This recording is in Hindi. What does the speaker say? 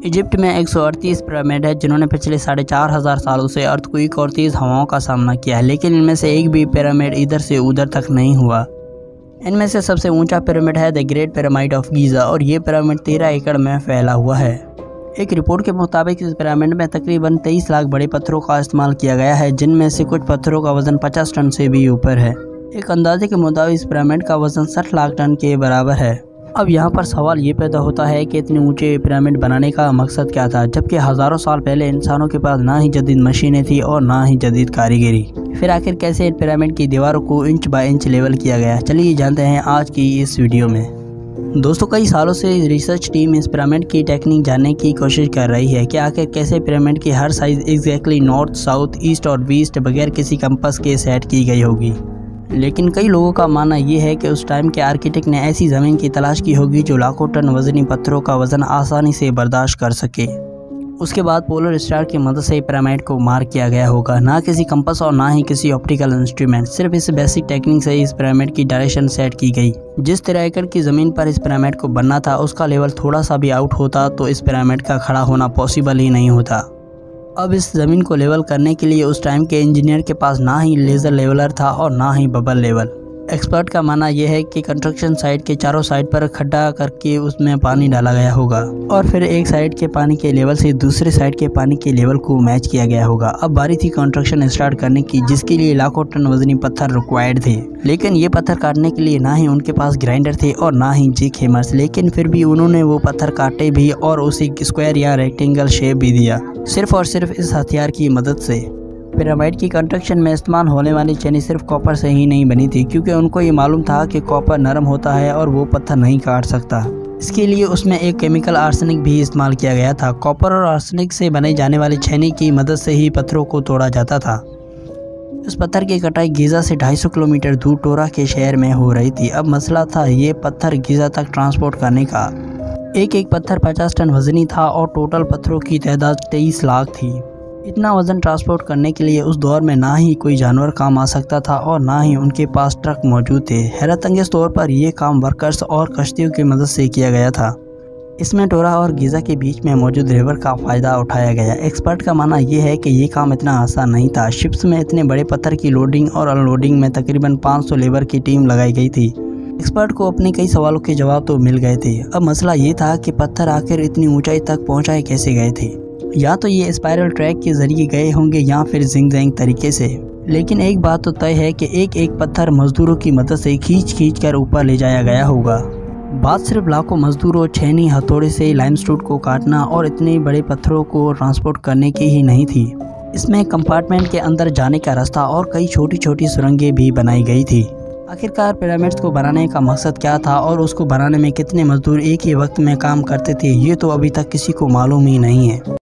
इजिप्ट में 138 पिरामिड है जिन्होंने पिछले 4500 सालों से अर्थक्वेक और तेज़ हवाओं का सामना किया है, लेकिन इनमें से एक भी पिरामिड इधर से उधर तक नहीं हुआ। इनमें से सबसे ऊंचा पिरामिड है the great pyramid of Giza और ये पिरामिड 13 एकड़ में फैला हुआ है। एक रिपोर्ट के मुताबिक इस पिरामिड में तकरीबन 23 लाख बड़े पत्थरों का इस्तेमाल किया गया है, जिनमें से कुछ पत्थरों का वजन 50 टन से भी ऊपर है। एक अंदाजे के मुताबिक इस पिरामिड का वजन 60 लाख टन के बराबर है। अब यहाँ पर सवाल ये पैदा होता है कि इतने ऊंचे पिरामिड बनाने का मकसद क्या था, जबकि हज़ारों साल पहले इंसानों के पास ना ही जदीद मशीनें थी और ना ही जदीद कारीगरी। फिर आखिर कैसे इन पिरामिड की दीवारों को इंच बाय इंच लेवल किया गया, चलिए जानते हैं आज की इस वीडियो में। दोस्तों, कई सालों से रिसर्च टीम इस पिरामिड की टेक्निक जानने की कोशिश कर रही है कि आखिर कैसे पिरामिड की हर size exactly north, south, east और वेस्ट बगैर किसी कंपास के सेट की गई होगी। लेकिन कई लोगों का मानना यह है कि उस टाइम के आर्किटेक्ट ने ऐसी ज़मीन की तलाश की होगी जो लाखों टन वजनी पत्थरों का वजन आसानी से बर्दाश्त कर सके। उसके बाद पोलर स्टार की मदद से पिरामिड को मार्क किया गया होगा, ना किसी कंपास और ना ही किसी ऑप्टिकल इंस्ट्रूमेंट। सिर्फ इस बेसिक टेक्निक से इस पिरामिड की डायरेक्शन सेट की गई। जिस 13 एकड़ की ज़मीन पर इस पिरामिड को बनना था, उसका लेवल थोड़ा सा भी आउट होता तो इस पिरामिड का खड़ा होना पॉसिबल ही नहीं होता। अब इस ज़मीन को लेवल करने के लिए उस टाइम के इंजीनियर के पास ना ही लेज़र लेवलर था और ना ही बबल लेवल। एक्सपर्ट का मानना यह है कि कंस्ट्रक्शन साइट के चारों साइड पर खड्डा करके उसमें पानी डाला गया होगा और फिर एक साइड के पानी के लेवल से दूसरे साइड के पानी के लेवल को मैच किया गया होगा। अब बारी थी कंस्ट्रक्शन स्टार्ट करने की, जिसके लिए लाखों टन वजनी पत्थर रिक्वायर्ड थे। लेकिन ये पत्थर काटने के लिए ना ही उनके पास ग्राइंडर थे और ना ही जैक हैमर्स, लेकिन फिर भी उन्होंने वो पत्थर काटे भी और उसे स्क्वायर या रेक्टेंगल शेप भी दिया, सिर्फ और सिर्फ इस हथियार की मदद से। पिरामिड की कंस्ट्रक्शन में इस्तेमाल होने वाली चैनी सिर्फ कॉपर से ही नहीं बनी थी, क्योंकि उनको ये मालूम था कि कॉपर नरम होता है और वो पत्थर नहीं काट सकता। इसके लिए उसमें एक केमिकल आर्सेनिक भी इस्तेमाल किया गया था। कॉपर और आर्सेनिक से बनाई जाने वाली छेनी की मदद से ही पत्थरों को तोड़ा जाता था। उस पत्थर की कटाई गीज़ा से 250 किलोमीटर दूर टोरा के शहर में हो रही थी। अब मसला था ये पत्थर गीज़ा तक ट्रांसपोर्ट करने का। एक एक पत्थर 50 टन वजनी था और टोटल पत्थरों की तादाद 23 लाख थी। इतना वजन ट्रांसपोर्ट करने के लिए उस दौर में ना ही कोई जानवर काम आ सकता था और ना ही उनके पास ट्रक मौजूद थे। हैरत अंगेज तौर पर यह काम वर्कर्स और कश्तियों की मदद से किया गया था। इसमें टोरा और गीज़ा के बीच में मौजूद रिवर का फ़ायदा उठाया गया। एक्सपर्ट का मानना यह है कि ये काम इतना आसान नहीं था। शिप्स में इतने बड़े पत्थर की लोडिंग और अनलोडिंग में तकरीबन 500 लेबर की टीम लगाई गई थी। एक्सपर्ट को अपने कई सवालों के जवाब तो मिल गए थे। अब मसला ये था कि पत्थर आखिर इतनी ऊंचाई तक पहुंचाए कैसे गए थे। या तो ये स्पाइरल ट्रैक के जरिए गए होंगे या फिर जिंग-जैंग तरीके से। लेकिन एक बात तो तय है कि एक एक पत्थर मजदूरों की मदद से खींच कर ऊपर ले जाया गया होगा। बात सिर्फ लाखों मजदूरों, छेनी, हथौड़े से लाइमस्टोन को काटना और इतने बड़े पत्थरों को ट्रांसपोर्ट करने की ही नहीं थी। इसमें कंपार्टमेंट के अंदर जाने का रास्ता और कई छोटी छोटी सुरंगें भी बनाई गई थी। आखिरकार पिरामिड्स को बनाने का मकसद क्या था और उसको बनाने में कितने मजदूर एक ही वक्त में काम करते थे, ये तो अभी तक किसी को मालूम ही नहीं है।